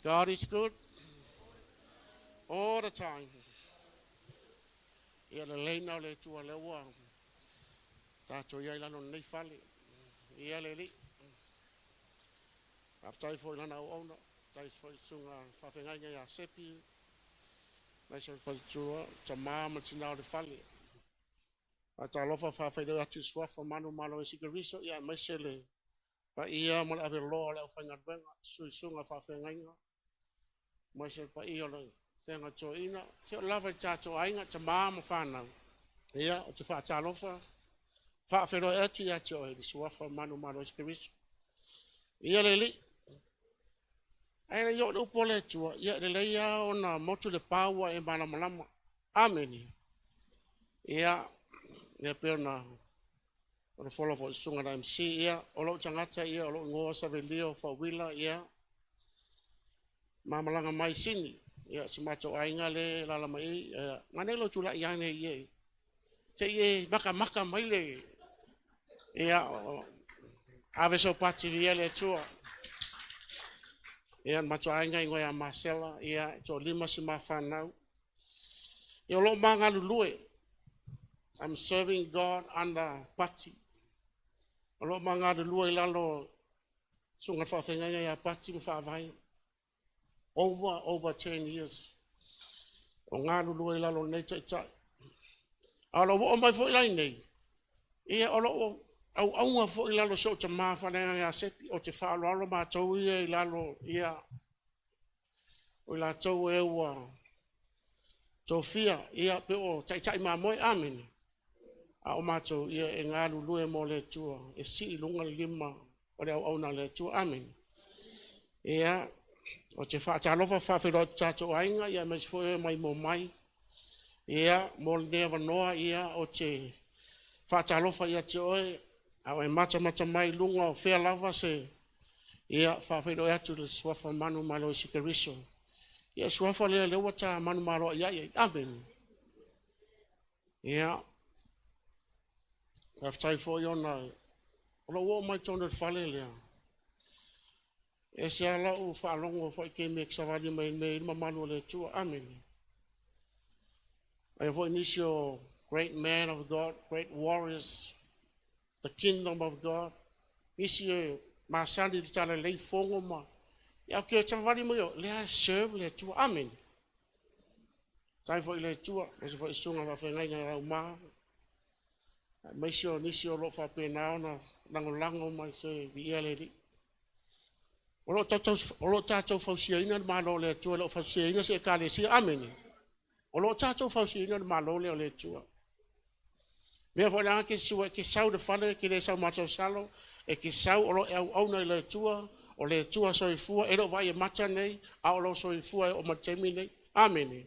God is good all the time. Ia le leina o le tua le ua. Tato ia ilano nei fale. Ia le li. Aftai fo ilana o ona. Tai fo sunga whawhengainga ia sepi. Mai se fo tua ta mama tina o le fale. A ta lofa whawhaido atu swafa manu malo e sigariso. Ia mai se le. Pa ia mo le ave loa le o whaingatwenga. Sunga whawhengainga. Mai se pa ia le. Tenga to ina. Te o lava tato ainga ta mama whanau. Ia o te whaatalofa. Whaafero e atu ia te oe. Swafa manu malo e sigariso. Ia le li. Aina yo do pole tua ya le leia ona motu le paua e mana malama. Amen. Ia ne pena o follow for sunga na MC ia o lo tangata ia o lo ngo Savelio Faauuina ia mamalanga mai sini ia semato ainga le lala mai ngane lo tula ia ne ia te ia maka mai le ia Efeso pati le tua. Ia matua ainga ingo ya Marcela ia to lima si mafanau. Ia lo manga lulue. I'm serving God under party. Lo manga lulue lalo sunga whawhenga ya party mwhawai. Over 10 years. O ngā lulue lalo nei tai. Alo wo mai fo ilai nei. Ia olo au nga fo ilalo so te mawhananga ya sepi o te whaaloalo mātou ia ilalo ia o ila tau e ua tofia ia pe o tai mamoe amen a o mātou ia e ngā lulue mo le tua e si ilunga lima o le au na le tua amen ia o te whaatalofa whawhiro tātou ainga ia me sifo mai mo mai ia mo le neva noa ia o te whaatalofa ia te oe a e mata mai lunga o whea lava se ia whawhiro e atu le swafa manu malo i sikariso. Ia swafa lea lewa ta manu malo ia ia. Amen. Ia. Raftai fo iona. Ola uo mai tonu whale lea. E se ala u whaalongo fo i ke me ksawali mai me ilma manu le tua. Amen. Ai fo inisio great man of God, great warriors, the kingdom of God. Isi masandi di tala lei fongo ma. Ya ke tawali mo yo le serve le tua. Amen. Tai fo le tua, ese fo sunga fa fenga nga Leauma. Mai sio nisio lo fa pena na lango mai se viele di. Olo tato fa siina ma lo le tua lo fa siina se ka le si. Amen. Olo tato fa siina ma lo le tua. Mea fo na ke sua ke sau de fale ke le sau macho salo e ke sau o au na le tua o le tua so i fua e lo vai e macha nei a o lo so i fua o matemi nei amen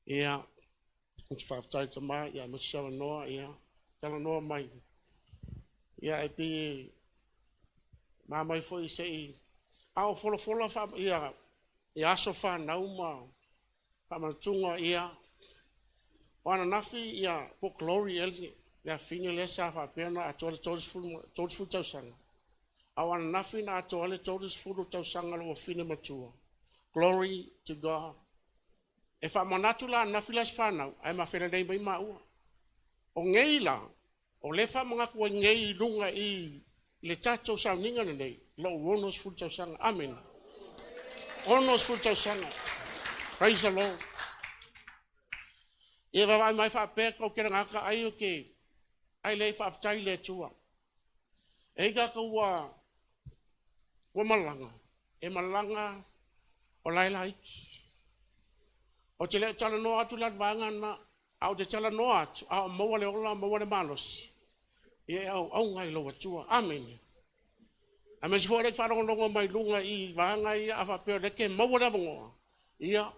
ia it's five times a month ia me sala no ia tala no mai ia e pi ma mai fo i sei a o folo fa ia so fa nauma pa matunga ia wana nafi ia po glory elgi ya fini le sa fa pena a todos fu tau sanga awana nafi na todos fu tau sanga lo fini matua glory to God e fa manatula nafi las fana ai ma fere dei mai ma o ngeila o le fa manga ko ngei lunga i le tato sa ninga nei lo wonos fu tau sanga amen onos fu tau sanga praise the Lord. E va mai fa pe ko ke nga ka ai o ke ai le fa tai le tua e ga ka wa malanga e malanga o lai o te le tala no atu la vanga na au te tala no atu au mo le malos e au ngai lo tua amen a me se le fa longo mai lunga i vanga i a fa pe le ke mo le bongo ia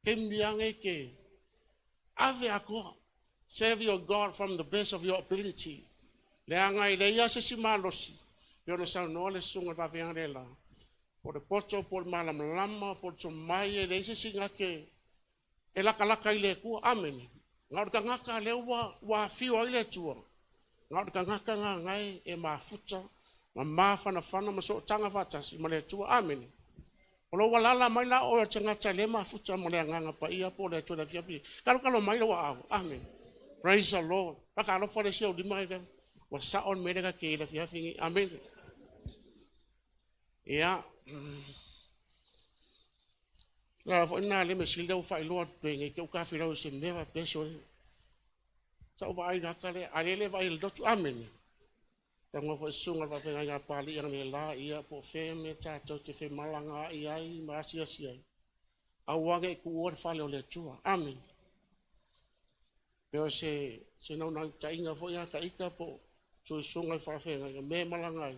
ke mbiange ke ave ako serve your God from the best of your ability. Le angai le ia se simalos. Yo no sa no le sunga va vianga la. Por de pocho por malam lama por chomai le se singa ke e la kalaka ile ku amen. Ngau ka ngaka le wa fiwa ile tua. Ngau ka ngaka ngai e mafuta ma fana ma so tanga fatasi ma le tua amen. O lo wala mai la o tanga chalema futa mo le nganga pa ia po le tula fiafi. Kalo mai lo wa. Amen. Praise the Lord. Paka lo for the show di mai ka. Wa sa on me ka ke le fiafi. Amen. Ya. La fo na le me silda o fa lo pe nge ke o ka fi lo se me va peso. Sa o vai na ka le ale vai il dot. Amen. Tamo fo sunga va fe nga pali yang le la ia po fe me cha to te fe malanga ia I ma sia sia. Awage ku o fa le tua. Amen. Pero se no na tainga fo ya ka ika po so sunga fa fe nga me malanga.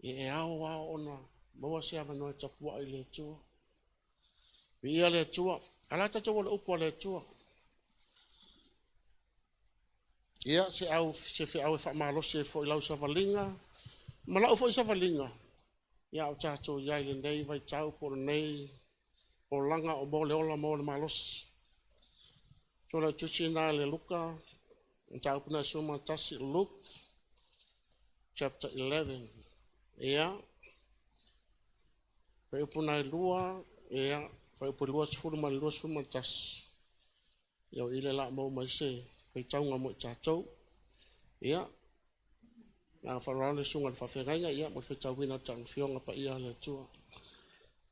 E awa ona mo se ava no cha pu le tua. Ia le tua. Ala ta to o le tua. Ia se fe au fa malo se fo lau Savelinga. Malau fo Savelinga. Ia o tato ia le nei vai tau po nei o langa o mo le ola mo le malos. So la tusina le Luka. Tau puna suma tasi Luke chapter 11. Ia. Fai puna lua. Ia. Fai puna lua sfuruma lua suma tas. Ia ile la mo mai se. Fai tau nga mo tatou. Ia. Nga whanau sunga whawhengainga ia mo Faauuina tang whionga pa ia le tua.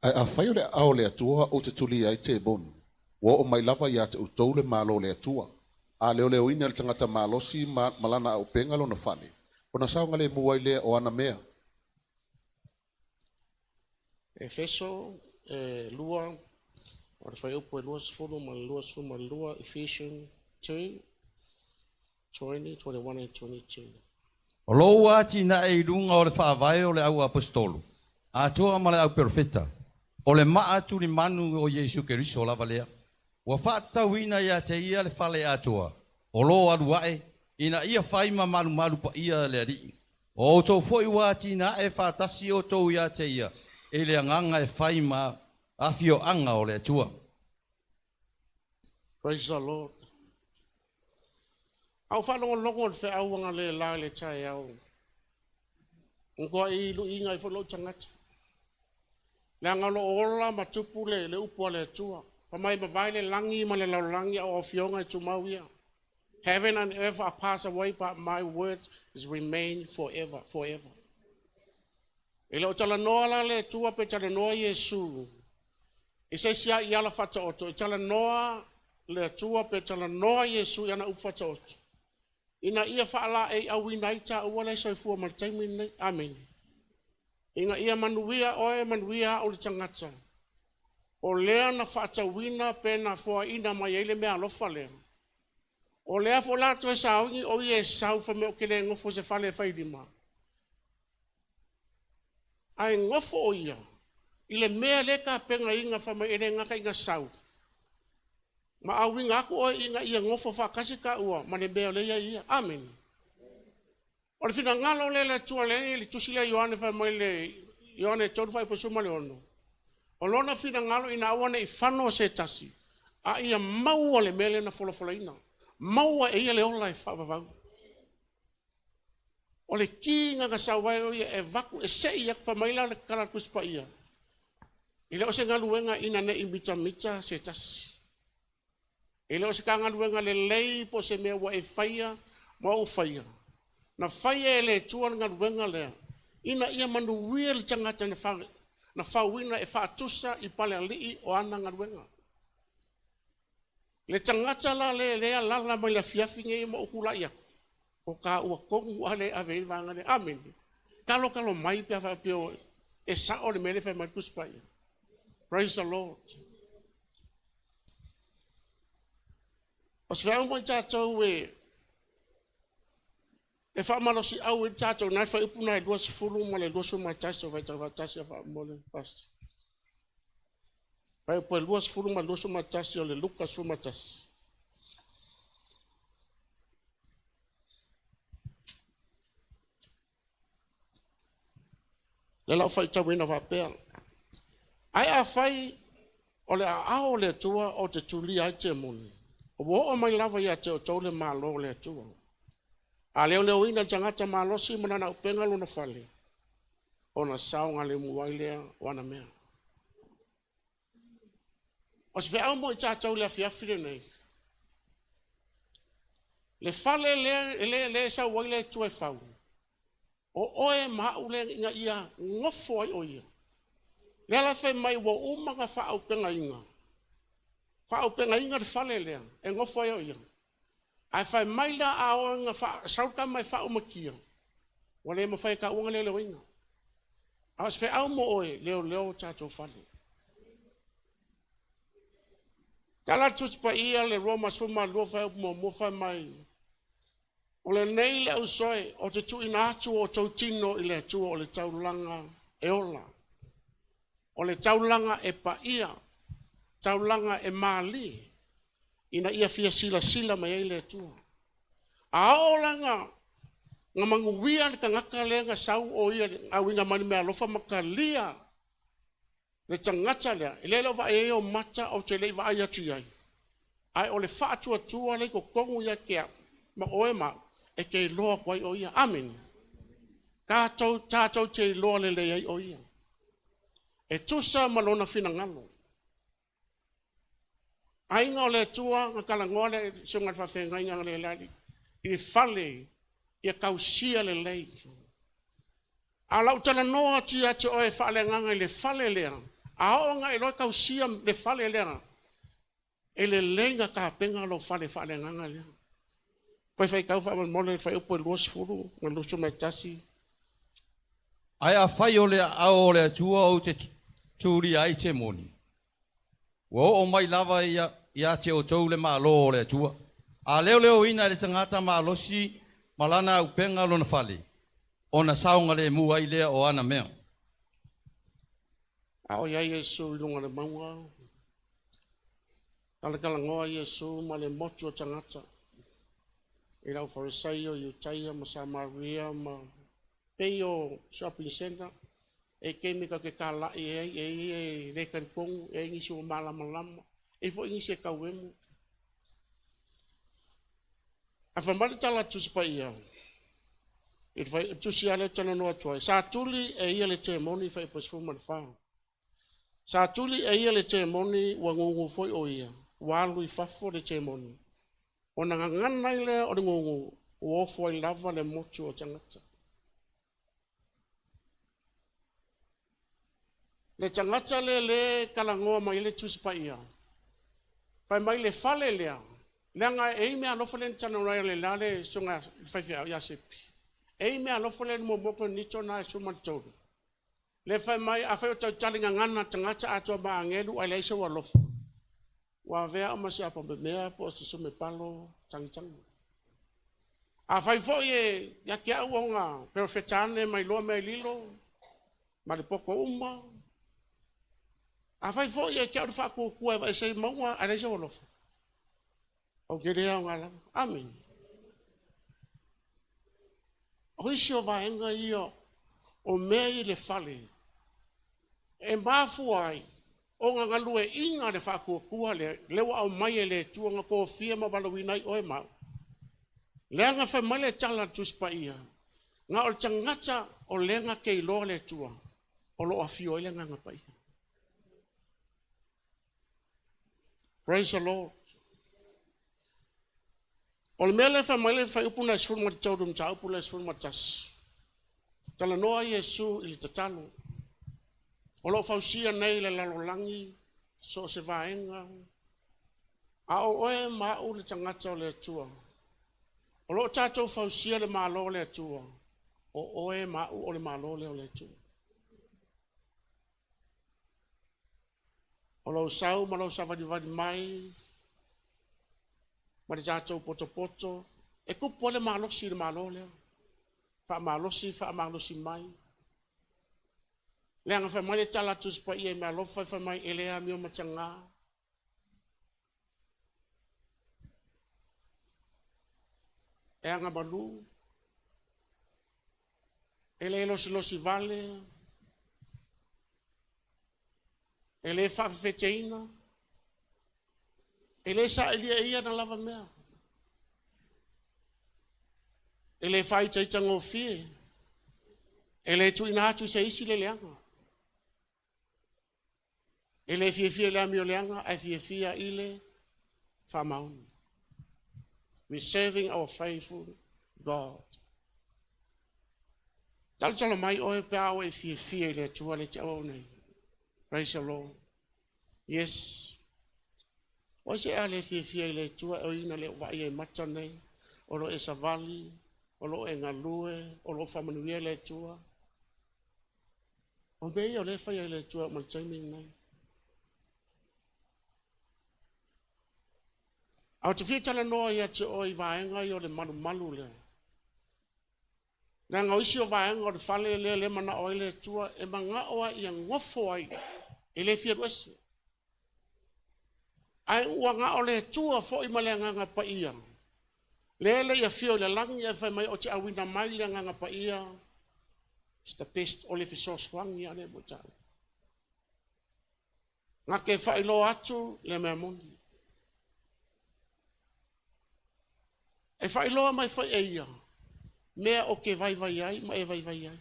Ai a whai o le ao le atua o te tuli ai te bonu. Wa o mai lava ia te utou le malo le atua. A leo leo ina le tangata malosi malana au pengalo na whane. Kona saunga le muai le o ana mea. Efeso, lua, o le whai upo e lua sfuru ma lua, Ephesians 2, 20, 21 and 22. O lou ati na e runga o le whaavai o le au apostolo. A toa ma le au profeta. O le maa turi manu o Yesu Keriso lava lea. Wa whaatauina ia te ia le whale atoa. O lo aruae, ina ia whaima maru pa ia le ri. O tau foi wati na e whaatasi o tau ia te ia. E le anganga e whaima afio anga o le atua. Praise the Lord. Au whanongo longo le whaauanga le la le tae au. Ngoa I lu inga I whanau tangata. Le angalo ola matupu le upo le atua. Pamai mawai le langi ma le laulangi o fionga I tumauia. Heaven and earth are pass away, but my word is remain forever, forever. Ele o tala noa la le tua pe tala noa Yesu. I se sia I ala fata oto. I tala noa le tua pe tala noa Yesu yana upfata oto. Ina ia faala e awina ita uwale soifua mantaimi nei. Amen. Inga ia manuia oe manuia o le tangata. O lea na fata wina pe na foa ina mai ele mea alofa lea. O lea fo lato e saungi o ie sau fa me o kele ngofo se fale whaidima. Ai ngofo o ia. Ile mea leka penga inga fa me ele ngaka inga sau. Ma awinga aku o inga ia ngofo fa kasi ka ua. Mane bea leia ia. Amen. O le fina ngalo le tua le tusila Ioane fa me le Ioane tonu fa ipasuma le ono. O lona fina ngalo ina awane I whano se tasi. A ia maua le mele na fola ina. Maua e ia le ola e whawawau. O le ki nga sawai o ia e vaku e se ia whamaila le karakus pa ia. Ile o se ngaluenga ina ne imita se tasi. Ile o se ka ngaluenga le lei po se mea wa e whaia ma o whaia. Na whaia e le tua ngaluenga lea. Ina ia manuia le tangata na Faauuina e whaatusa I pale alii o ana ngaluenga. Le tangata la le lea lala mai la fiafinge I mo ukula ia. O ka ua kongu ale ave vanga le amen. Kalo mai pia fa pio e sa o le mele fa mai kuspa ia. Praise the Lord. O se au mai tatou e fa malosi au e tatou na fa ipuna e dua sefulu ma le dua suma taso vai tau tasi fa mole past. Vai po dua sefulu ma dua suma tasi o le Luka suma tasi. Le lau fai tau ina va pea. Ai a fai o le ao le tua o te tuli ai te moni. O wo mai lava ia te o tau le malo le tua. A leo ina tangata malosi mana na upenga luna fale. O na saunga le muai lea wana mea. O se whea mo I tātou le fiafire nei. Le fale le sa waile tu e whau. O oe mau le inga ia ngofo ai o ia. Le ala whai mai wa umanga whaau penga inga. Whaau penga inga le fale lea. E ngofo ai o ia. Ai whai mai la a o inga sauka mai whaau makia. Wa le ma whai ka unga le leo inga. A se whai au mo oe leo tātou fale. Tala tutspa ia le Roma suma lua whai mo whai mai. O le nei le au soe o te tu ina atu o tau tino I le atua o le taulanga e ola. O le taulanga e pa ia. Taulanga e mali. Ina ia fia sila mai le atua. A olanga nga manguwia le kangaka le nga sau o ia au inga mani mea lofa makalia. Le tangata lea. Ile lo va e o mata o te le va ai atu iai. Ai o le fa atua le ko kongu ia kea. Ma oe ma. E ke loa kwai o ia. Amen. Tātou te loa le ai o ia. E tusa malona fina ngalo. Ainga o le tua, nga kalangoa le sunga whawhenga inga le lali. I fale, ia kausia le lei. A lau tala noa tia te oe whale nganga I le fale lea. A o nga I loa kausia le fale lea. E le lenga ka penga lo fale nganga lea. Pai fai kau wha mole fai upo luas furu, ma lusu mai tasi. Ai a whai o le ao le atua o te tūri ai te moni. O mai lava ia te o tau le malo o le atua. A leo ina le tangata maalosi malana upenga lo na whale. O na saunga le mua I lea o ana mea. A o iai Yesu I lunga le maunga. Kala ngoa Yesu ma le motu o tangata. I lau Farisaio, Iutaia, ma Samaria, ma Peio shopping center. E kemika ke kala e rekaripong, e ngisi o malama. E fo ngisi e kauemu. A whamari tala tusipa ia. I fai tusi ale tana noa tuai. Sa tuli e ia le te moni fai pasfuma le whao. Sa tuli e ia le te moni wa ngungu foi o ia. Walu I fafo le te moni. O na ngana I lea o le ngungu. O ofo I lava le motu o tangata. Le tangata le kalangoa mai le tusipa ia. Fai mai le fale lea. Leanga e mea alofa le tana rai le lale sunga fai fia ia sepi. E mea alofa le momoko nito na sumantoru. Le fai mai a fai o tau talinga ngana tangata atua ma angelu ai leisa wa alofa. Wa vea o masi apa mea po se sume palo tangitang. A fai fo ye ya kia uonga perfetane mai loa mai lilo. Ma le poko uma. A fai fo ye kia urufa kukua e se maunga ai leisa wa alofa. O gerea ngala. Amen. O isi o vaenga ia o mei le fale. E mafu ai. O nga ngalue inga le whakua le lewa au mai le tuanga ko fia ma balawinai oe mau. Leanga whai mai le tala tuspa ia. Nga o tangata o lenga kei loa le tua. O lo a fio ile nga pa ia. Praise the Lord. O le mele whai mai le whai upuna e sfuru mati taudum ta upula e sfuru matas. Tala noa Yesu ili tatalo. O lo fausia nei le lalolangi, so se vaenga. A o oe mau le tangata o le atua. O lo tatou fausia le malo le atua. O oe mau o le malo le o le atua. O lo sau ma lo savadivadi mai. Ma le tatou poto. E kupo le malosi le malo le. Fa malosi mai. Leanga whai mai le tala tuspa ia mea lofa whai mai elea mio matanga. E anga balu. Ele losi vale. Ele whawhewheteina. Ele sa elia ia na lava mea. Ele whai taitanga o fie. Ele tu ina atu se isi le leanga. Ele fia le amiolianga, ai fia ile Faauuina. We're serving our faithful God. Talo mai oe pe au e fia le tua le te au nei. Praise the Lord. Yes. O se ale fia le tua o ina le wa e mata nei. O lo e savali, o lo e ngalue, o lo whamanuia le tua. O mei o le whai le tua mal timing nei. Au te fia tala noa ia te oi vaenga i o le malu le. Nā ngau isi o vaenga o le whale le mana oi le tua e manga oa ia ngofo ai e le fia ruese. Ai ua ngā o le tua fo i male nganga pa ia. Le ia fio le langi e whai mai o te awina mai le nganga pa ia. It's the best o le Efeso swangi ane mo tau. Ngā ke whai lo atu le mea mundi. E whai loa mai whai e ia. Mea o ke vai ai, ma e vai ai.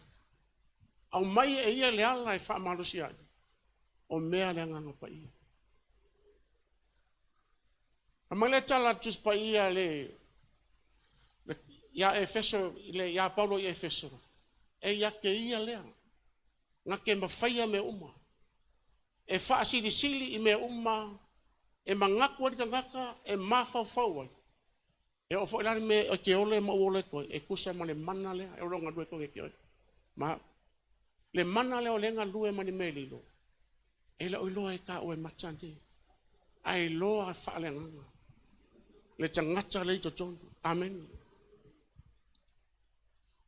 Au mai e ia le ala e wha malusi ai. O mea le nganga pa ia. A mai le tala tus pa ia le ia Efeso, le ia Paulo i Efeso. E ia ke ia lea. Nga ke mawhaia me uma. E wha sili i me uma. E mangaku ari ngaka, e mawhau ai. E o foilari me o ke ole ma ole ko e kusa ma le mana le e ronga due ko ke ma le mana le o lenga lue mani meli lo e le ilo e ka o e machandi ai lo a fa le nganga le tangata le to ton amen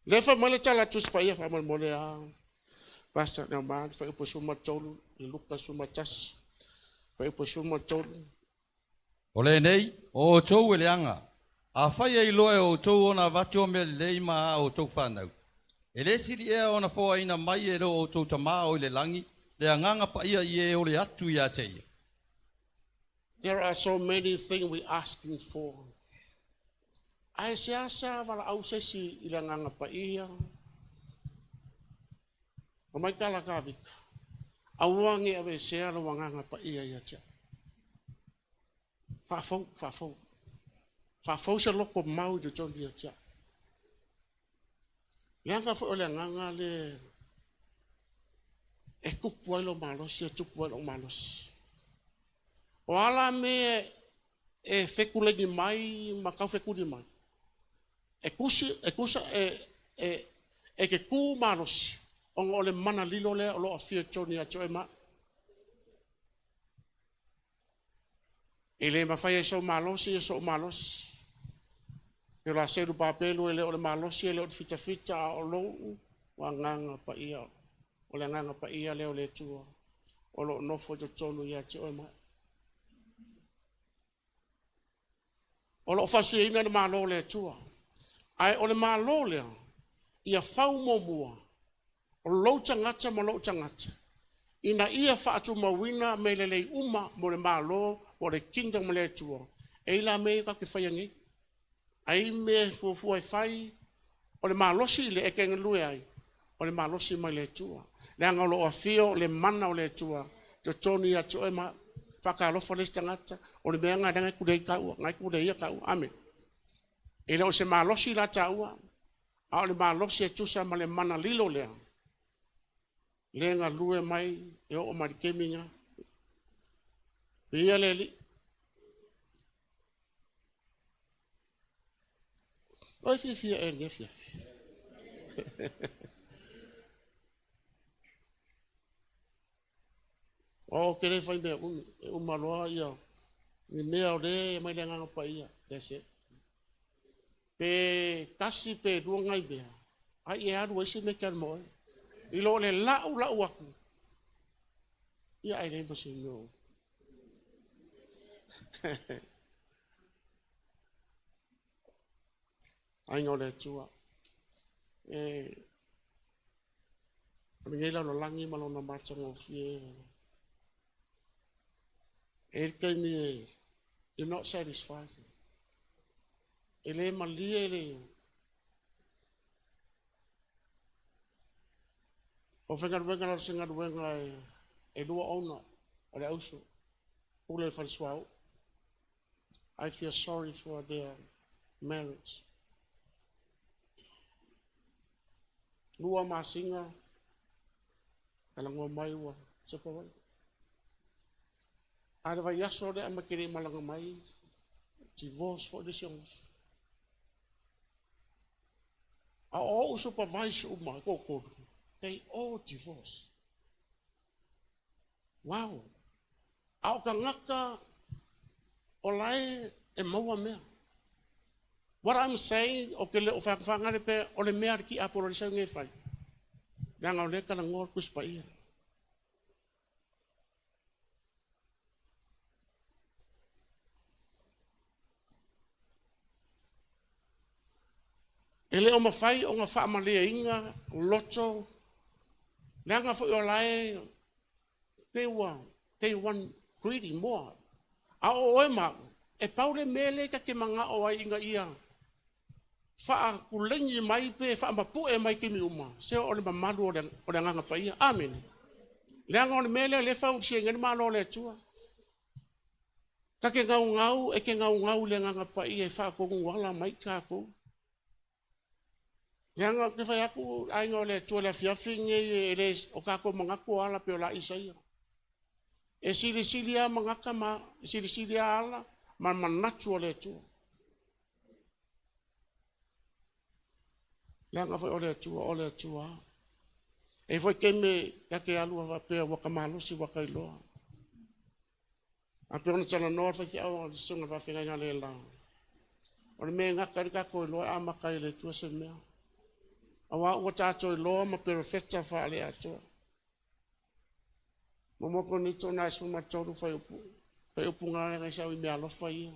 le fa male tala tu spa ia fa mo le a basta na ma fa po suma tolu Luka suma tas fa po suma tolu Ole nei o tau e leanga. A whai ai loe o tau ona watio me Leauma o tau whanau. E le siri ea ona Faauuina mai e ro o tau tamaa o le langi, le anganga pa ia i e o le atu ia te ia. There are so many things we asking for. Ai se asa wala au sesi i le nganga pa ia. O mai kala kawika. Awangi awe se ala wanganga pa ia ia tia. Fafou. Fafou se loko mau de John dia tia. Leanga fo le nganga le e kupu ai lo malos, e tupu ai lo malos. O ala me e fekulegi mai, makau fekuli mai. E kusa e ke ku malos. Ongo ole mana lilo le o lo afia Johnny a choema. Ele mafai e so malos. Yo la seru papelu ele ole malosi ele ole fita o lo wa nganga pa ia. Ole nganga pa ia le ole tua. O lo nofo to tonu ia choema. O lo fasu ina na malo le tua. Ai ole malo le ia fau momua. O lo tangata mo lo tangata. Ina ia faatu mawina me le Leauma mo le malo mo le kingdom mo le tua. E la me ka ke fayangi. Ai me fufu ai fai o le malosi le eke ngalue ai. O le malosi mai le tua. Le angalo o fio le mana o le tua. Te toni a choema whakalofo le tangata. O le mea ngai kudei kau. Ngai kudei kau. Amen. E le o se malosi la taua. A o le malosi e tusa ma le mana lilo lea. Le ngalue mai e o marikeminga. Ia le li. Oi fia e fia. O kere fai me maloa ia. Ni mea o le mai le nganga pa ia. Tese. Pe kasi pe dua ngai bea. Ai e aru ese me kan moe. Ilo le lau aku. Ia ai le basi no. Ai ngole tua. Ngela lo langi malo na marcha ngo fie. You're not satisfied. Ele malia ele. O venga singa e lua ona. o le ausu. Ule whanswau. I feel sorry for their marriage. Lua masinga, kalangwa mai wa, sepa wai. Ada vai yaso de amakiri malanga mai, divorce for the songs. A all supervise uma koko, they all divorce. Wow. Au kangaka olai e maua mea. What I'm saying, okay, le ofangfangare pe ole mea ki apolo sa nge fai. Nang ole kana ngor kus pa ia. Ele o mafai o nga fa malea inga loto. Nang fo olai they want greedy more. A o ema e paule mele ka ke manga o ai inga ia. Fa kulengi mai pe fa mapu e mai ke mi uma. Se o le mamalu o le nganga pa ia. Amen. Le anga o le mele le fa usia ngani malo le tua. Ka ke ngau e ke ngau le nganga pa ia fa ko ngwala mai ka ko. Le anga ke fa ya ku ai ngo le tua le fiafinge le o ka ko manga ko ala pe la isaia. E sili mangaka ma sili ala ma manatu le tua. Langa foi ole tua. E foi keme ya ke alu va pe wa kamalo si wa kailo. A pe ona tsana no fa fi au sunga va fi nga le la. Ona me nga ka ko lo a ma kai le tua se me. Awa o ta to lo ma perfecta fa le ato. Momo Korinito na suma toru fa upu nga nga sa me alo fa ia.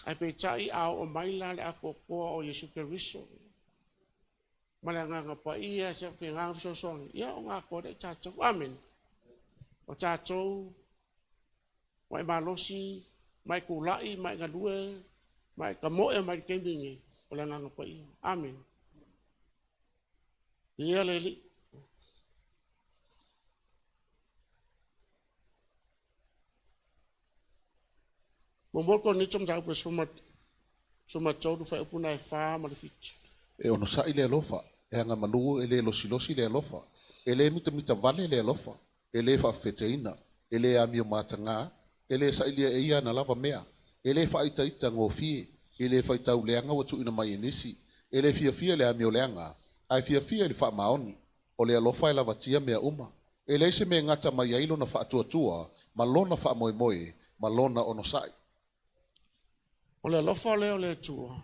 Ai pe tai au o mai la le ako ko o Yesu Keristo. Malanga pa ia se fingang so song ya nga ko de chacho amen o chacho mai malosi mai kulai mai ngadue mai kamo e mai kembingi ola nga pa ia amen ia leli Momo Korinito mta pe suma chodu fa upuna e fa malificho E ono sa ile lofa, e anga malu ele losi le lofa, ele mita vale le lofa, ele fa feteina, ele amio matanga, ele sa ile e ia na lava mea, ele fa ita ngofie, ele fa ita uleanga watu ina mai nisi, ele fia le amio leanga, ai fia le fa maoni, o le lofa lava tia mea uma, ele se me ngata mai ailo na fa tua, malona fa moi, malona ono sai. o le lofa le tua.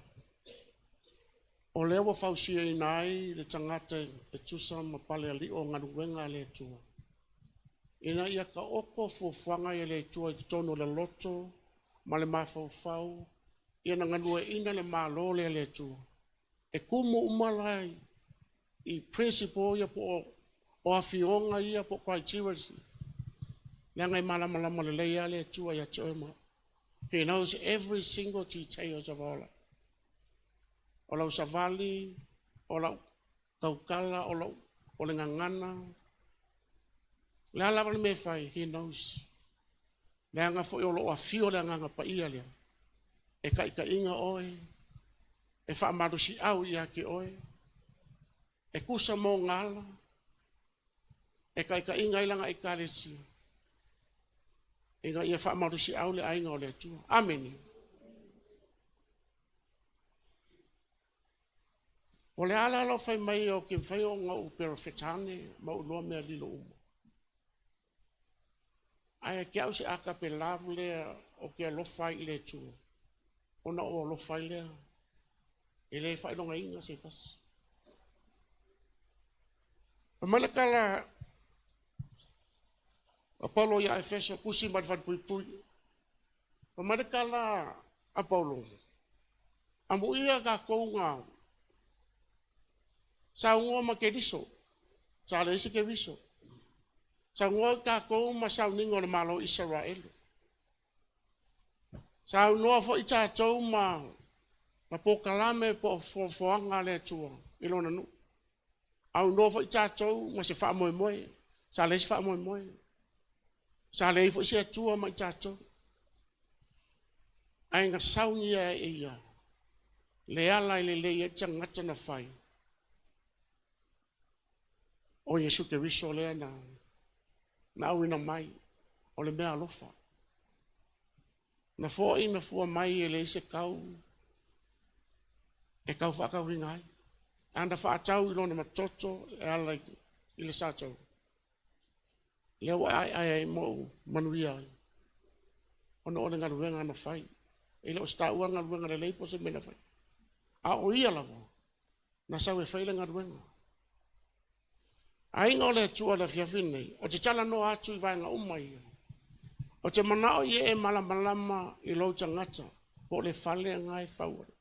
O lea wa fausia i nai le tangata e tusa ma pale ali o nganuenga le tua. Ina ia ka oko fuafanga i le tua i tono le loto, ma le mafau, ia na nganue ina le malo le tua. E kumu umalai i principle ia po o afionga ia po criteria. Lea ngai malama le leia le tua ia toema. He knows every single details of all. O lau savali, o lau kaukala, o le ngangana. Le ala wale me fai, he knows. Le anga fo i o lo a fio le anga pa ia lea. E ka inga oe. E wha amarusi au ia ke oe. E kusa mo ngala. E ka inga ilanga i ka lesia. E nga ia wha amarusi au le ainga o le tua. Amen. O le ala lo fai mai o ke fai o ngau perfetane ma uloa mea lilo uma. Ai ke au se aka pe lavu le o ke lo fai le tu. Ona o lo fai le. E le fai longa inga se pas. Malakala Apollo ya Efeso kusi madfat pui. Malakala Apollo. Amu ia ka kounga. Sa ngua ma keriso. Sa le isi keriso. Sa ngua ka ko ma sa ningo le malo Israel. Sa no fo ita tau ma po kalame po fo le tua. Ilona nu. Au no fo ita tau ma se fa moi. Sa le fa moi. Sa le fo se tua mai tato. Ai nga saungi e ia. Le ala i le e tangata na fai. O Yesu ke riso le na awina mai. O le mea alofa. Na fo ina fua mai e le se kau. E kau whakau ringai. Anda whaatau i lona matoto e ala i le sātau. Leo ai mo manuia ai. Ona o le ngaruenga na fai. E leo sta ua ngaruenga le leipo se mena fai. A o ia lavo. Na sau e fai le ngaruenga. A inga o le tua le fiafin nei. O te tala no atu i vaenga umai. O te manao i e malamalama i lau tangata. Po le fale ngai fauare.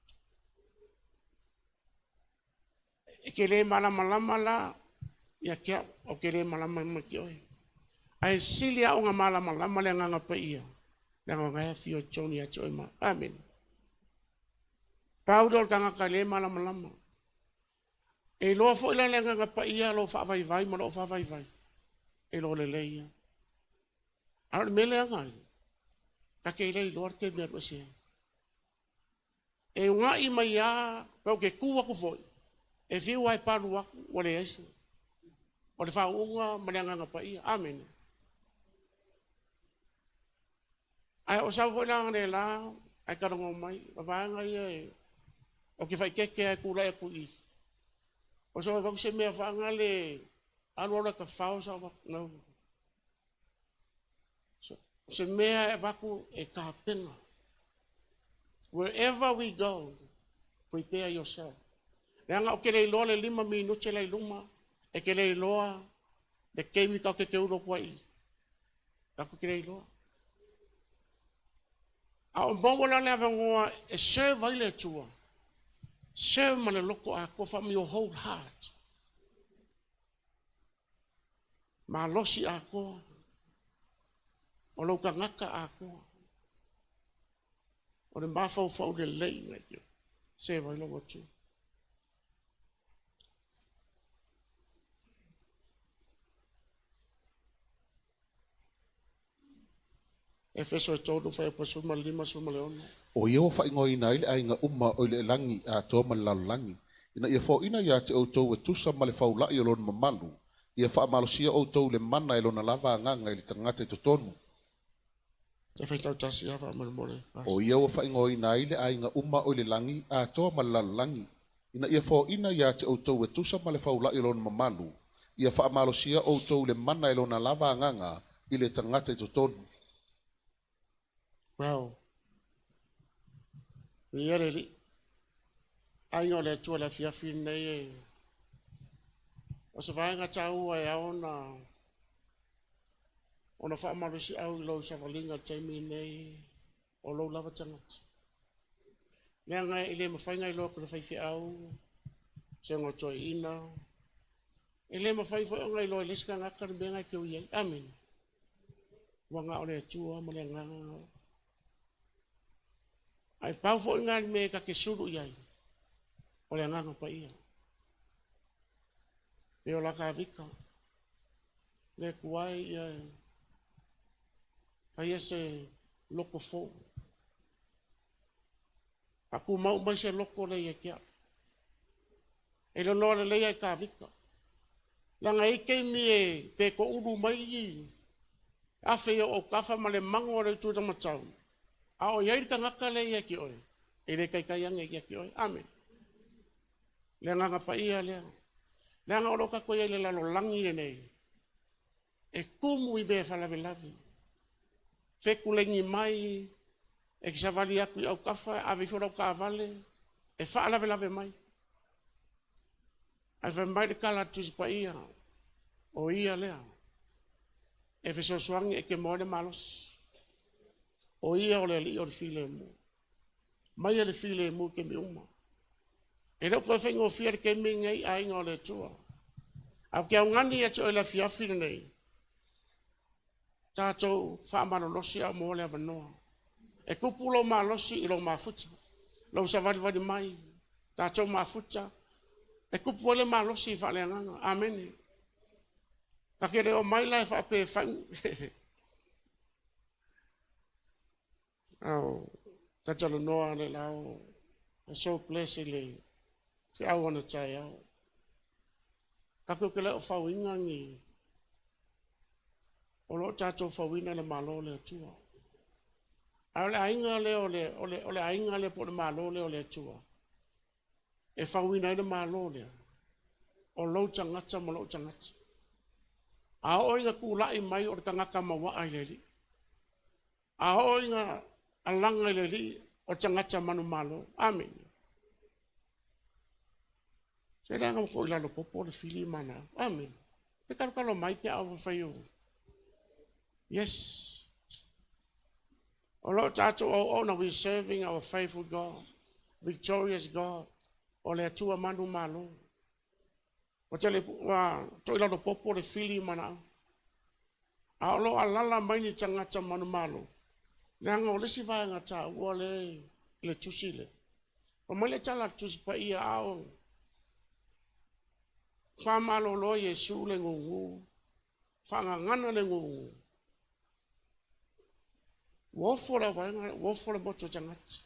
E ke le malamalama la. Ia kia o ke le malamalama ki oi. Ai silia o nga malamalama le nganga pa ia. Le nganga fio choni a choima. Amen. Paudol kanga ka le malamalama. E loa fo ila le nganga pa ia lo fa vai vai ma lo fa vai vai. E lo le leia. Ar mele ngai. Ta ke le lor ke mer wese. E nga I mai ya pa ke kuwa ku foi. E viu ai paru aku o le ese. O le Faauuina ma le nganga pa ia. Amen. Ai o sa foi lang le la ai ka ngo mai va nga ye o ke fai ke ku la ku I o so va se me va nga le alo la ka fa o sa va no so se me va ku e ka pena wherever we go prepare yourself nga o ke le lo le 5 minuto le luma e ke le loa de chemical ke ulo kwai ka ku ke le loa a o bongo la leva ngoa e serve ai le tua. Serve ma le loko a ko from your whole heart. Ma losi a ko. O Luka ngaka a ko. O le mafau fau le lei na yo. Serve ai lo tua. Efeso todo fai pa suma 5 suma le ono. O ia fa ngoi nai le ai nga umma o le langi a to man la langi. Ina ia Faauuina ia te o to tu sa male faula I lon mamalu. Ia fa malosia o to le mana I lona lava nganga I le tangata to tonu. E fai tau tasi a fa man mole. O ia fa ngoi nai le ai nga umma o le langi a to man la langi. Ina ia Faauuina ia te o to tu sa male faula I lon mamalu. Ia fa malosia o to le mana I lona lava nganga I le tangata to tonu. Wow. Really. Ai o le tua la fiafi nei e. O se vai nga tau ai ona. Ona fa malusi au lo sa valinga taimi nei. O lo lava tangat. Lea nga ile mawhai ngai lo kuna whaifi au. Se ngā toi ina. Ile mawhai fo ngai lo leska ngaka ni benga ke uiai. Amen. Wanga o le tua ma le nganga. Ai pau fo ngai me ka ke suru iai. O le nganga pa ia. Peo la ka vika. Le kuai ia. Fai ese loko fo. Aku mau mai se loko le ia kia. E lo no le ia ka vika. Langa ike mi e pe ko uru mai i. Afe o kafa ma le mango le tu tama tau. A o iai ka ngaka le ia ki oi. E le kai kai ange ia ki oi. Amen. Le nganga pa ia le. Le nganga olo ka ko ia le lalo langi le nei. E kumu I be falave lavi. Feku lengi mai. E ki sa vali aku I au kafa. Ave fora au ka vale. E fa lave lave mai. Ai fa mai de kala tusi pa ia. O ia lea. Efeso suangi e ke mone malos. O ia o le li o le file mu. Mai le file mu ke mi uma. E rau koe whengo whiar ke mi ngai a inga o le tua. Au ke au ngani atu o le fiafine nei. Tātou whaamano losi au mo le avanoa. E kupulo ma losi I lo mafuta. Lo sa vadi mai. Tātou mafuta. E kupu le ma losi I whale anganga. Amen. Ka kere o mai lai whape whang. Au, tatalo noa le lao, so blessed le, fi au ana tai au. Kako ke leo faauina ngi, o lo tato faauina le malo le atua. Ole ainga le ole ainga le po le malo le ole atua. E faauina le malo le. O lo tangata mo lo tangata. A o inga kulai mai o tangaka mawa ai leli. A o inga alanga leli o tangata manu malo. Amen. Se le anga ko ila lo popo le fili mana. Amen. Pe kalo mai pe au fayo. Yes. O lo tato o na we serving our faithful God, victorious God. O le atua manu malo. O tele wa to ila lo popo le fili mana. A lo alala mai ni tangata manu malo. Nanga o le si vai ngata ua le tusile. O mai le tala tusi pa ia ao. Fa malo lo Yesu le ngungu. Fa ngana le ngungu. Wofora vai wofora moto tangata.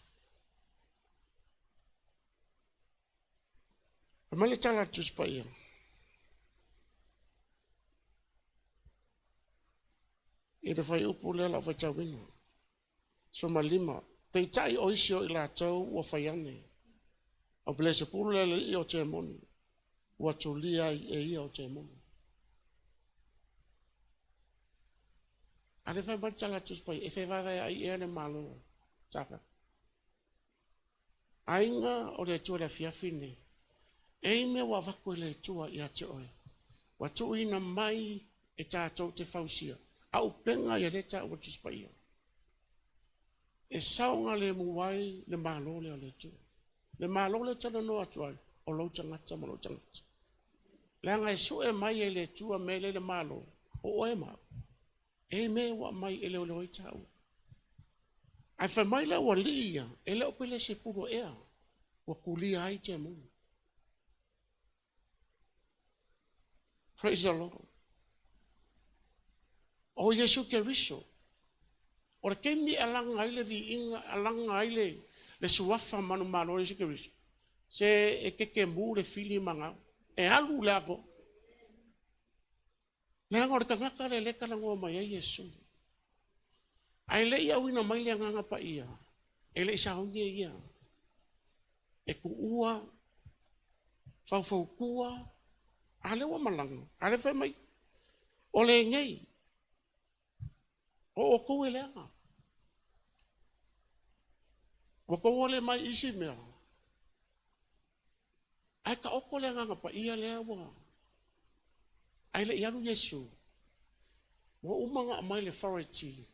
O mai le tala tusi pa ia. E te fai upu le la fai tawina. So malima. Pei tai o isio i la tau ua fai ane. O blese pulu le i o te moni. Ua tulia e i o te moni. Ale fai mantala tuspai. E fai vai ai e ane malo. Taka. Ainga o le tua le fiafine. E me wa vaku le tua i a te oe. Wa tu ina mai e tātou te fausia. Au penga i reta o tuspai. E saunga le muwai le malo le o le tu. Le malo le tana no atuai. O lo tangata mo lo tangata. Le anga e su e mai e le tua me le malo. O oe ma. E me wa mai e le o le oi tau. Ai fa mai le wa lia. E le o pele se puro ea. Wa kulia ai te mu. Praise the Lord. O Yesu Keriso. O le kemi alanga ai le vi inga alanga ai le suafa manu malo Yesu Keriso. Se e keke mu le fili manga. E alu le ako. Le anga o le kangaka le leka la ngua mai ai Yesu. Ai le ia wina mai le nganga pa ia. E le isa hongi ia. E ku ua. Fau kua. Ale wa malanga. Ale fai mai. O le ngei. O koe le anga. O koe le mai isi mea. Ai ka oko le anga pa ia le awa. Ai le iaru Yesu. Wa umanga mai le fariti.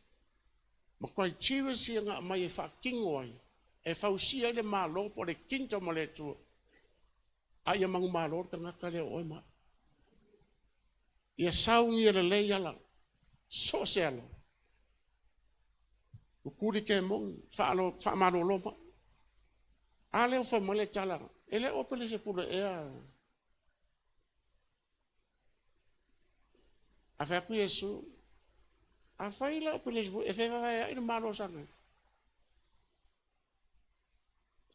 Ma criteria si nga mai e fa kingoi. E fausia le malo po le kinto mo le tu. Ai mangu malo tanga kale o ma. Ia saungi le le yala. So selo. Ukuri ke mong fa malo loma. Ale o fa mole chala. Ele o pele se pule ea. A fa ku Yesu. A fa ila o pele se e fa vai ina malo sanga.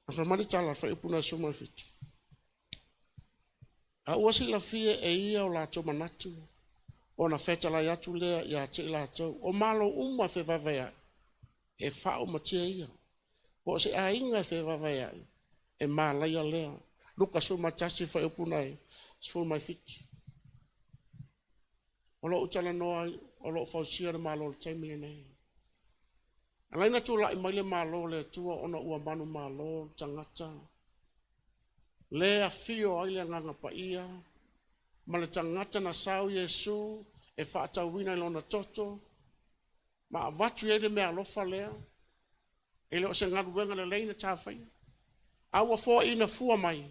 A fa mole chala fa ipuna suma fitu. A uasi la fie e ia o la to manatu. O na feta la yatu le ya te la to. O malo umma fe vai. E fa o matia ia. Po se a inga fe vai. E malaya lea. Luka suma tasi fa upunai. Sful mai fitu. O lo utala noa, o lo fausia le malo le taimi nei. Alaina tu lai mai le malo le tua ona ua manu malo tangata. Le a fio ai le nganga pa ia. Ma le tangata na sau Yesu e faatauina i lona toto. Ma avatu e le mea lofa lea. E le o se ngaruenga le leina tawhai. Awa fo ina fua mai.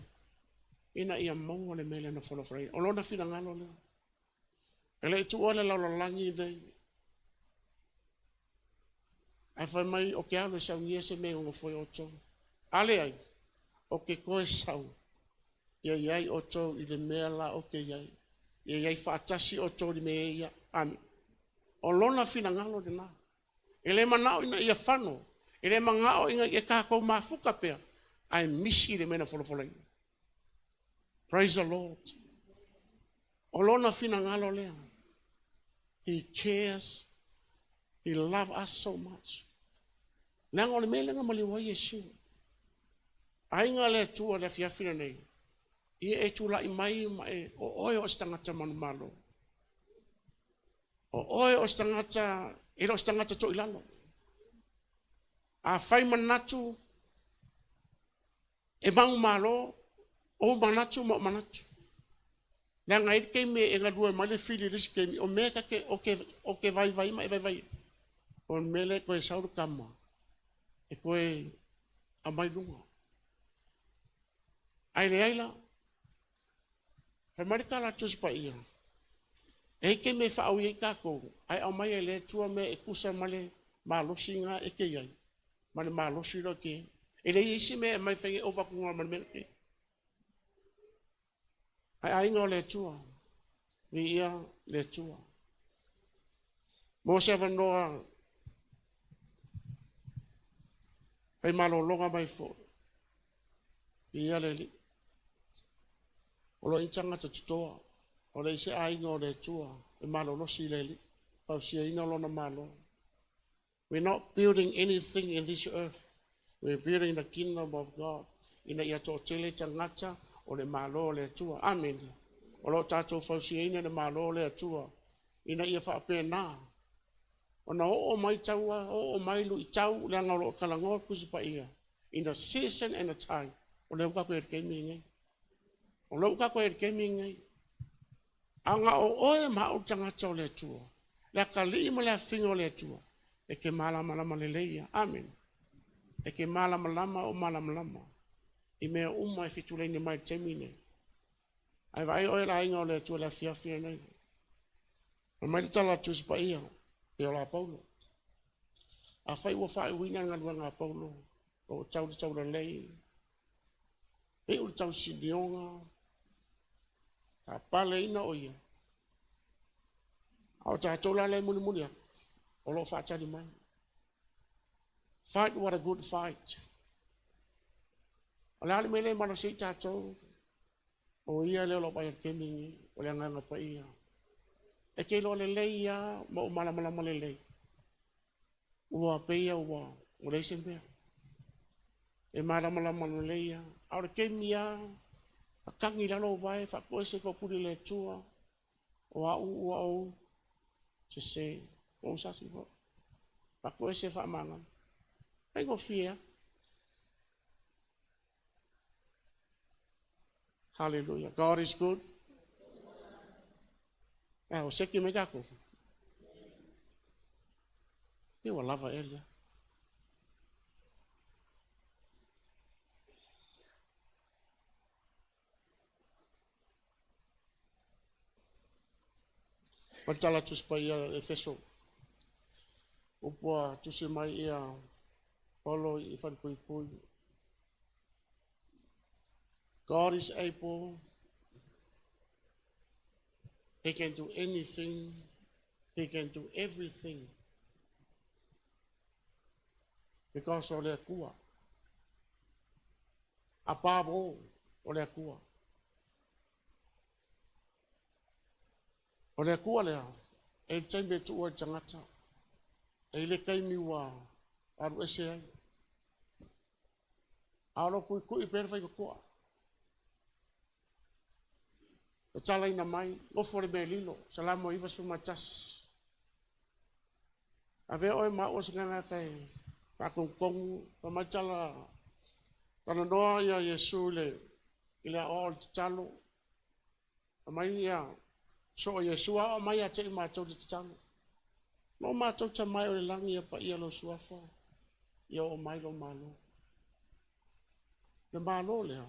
Ina ia maua le mele na whalawharai. O lona whina ngalo lea. E le tu ole lau langi nei. Ai whai mai o ke alo sau ngia se me unga foi o tau. Ale ai. O ke koe sau. Ia iai o tau i le mea la o ke iai. Ia iai whaatasi o tau i me ia. Ami. O lona whina ngalo de na. E le manao ina ia whano. Ele manga o inga e kako mafuka pea. I miss ile mena folofolai. Praise the Lord. Olona fina ngalo lea. He cares. He loves us so much. Nang ole mele nga maliwa Yesu. Ainga le tua le fiafina nei. Ia e tula i mai mai o oe o stangata manumalo. O oe o stangata, e o stangata to ilano. A fai manatu, e bang malo, o manatu mo manatu. Nang ngai ke me e ngadua mai le fili risi ke mi, o meka ke o ke vai vai mai vai vai. O mele ko e sauru kama. E koe a mai lunga. Aile aila. Fai marika la tus pa ia. E ke me whaau i kako. Ai au mai e le tua me e kusa male malosi nga e ke iai. Male malosi ro ke. E le isi me e mai whengi o wakunga male mele ke. Ai ainga o le tua. Vi ia le tua. Mo se avanoa. Ai malo longa mai fo. Vi ia le li. Olo inchanga te tutoa. Ole ise ainga o le tua. E malo lo si le li. Pau si ina lo na malo. We're not building anything in this earth. We're building the kingdom of God. Ina ia to tele tangata o le malo le tua. Amen. Olo tato pau si ina le malo le tua. Ina ia wha apena. Ona o mai taua, o mai lu i tau le angalo kalangoa kusi pa ia. In the season and the time. O le uka koe ke mingai. O le uka koe ke mingai. Anga o oe ma o tangata o le tua. Le kali mo le fingo le tua. E ke malama lama le leia. Amen. E ke malama lama o malama lama. I mea uma e fitule ni mai temine. Ai vai oe la inga o le tua la fia fia nei. O mai tala tusi pa ia. E o la Paulo. A fai ua Faauuina ngalua ngā Paulo. O tau la lei. E o tau sidionga. A pale ina o ia. A o tātou la lei muni muni. O lo whaatari mai. Fight what a good fight. O le ali mele mana si tātou. O ia leo lo pai ke mingi. O le nganga pa ia. E ke lo le lei ia. Ma o malama le lei. Ua peia ua. O le sempea. E malama le lei ia. A o le ke mia. A kangi lalo vai. Whakoe se ko puri le tua. O a ua o. Se se. O sasi ko. Whakoe se whaamanga. Hei go fia. Hallelujah. God is good. O seki me kako. Ni wa lava elia. Pantala tus pa ia Efeso. Upua tusi mai ia Paulo i whanpui. God is able. He can do anything. He can do everything. Because o le kua. Above all, o le kua. O le kua lea. E taime tu o tangata. E le kaimi wa aru ese ai. Aoro kui pere whai kua. O tala ina mai, o fore me lilo, salamo iwa suma tas. A vea oe ma o singanga kai, pakongkongu, pa mai tala, kana noa ia Yesu le, ile a o te talo. A mai ia, so o Yesu a o mai a te i mātou te talo. No mātou ta mai o le langi ia pa ia lo suafa, ia o mai lo malo. Le malo lea.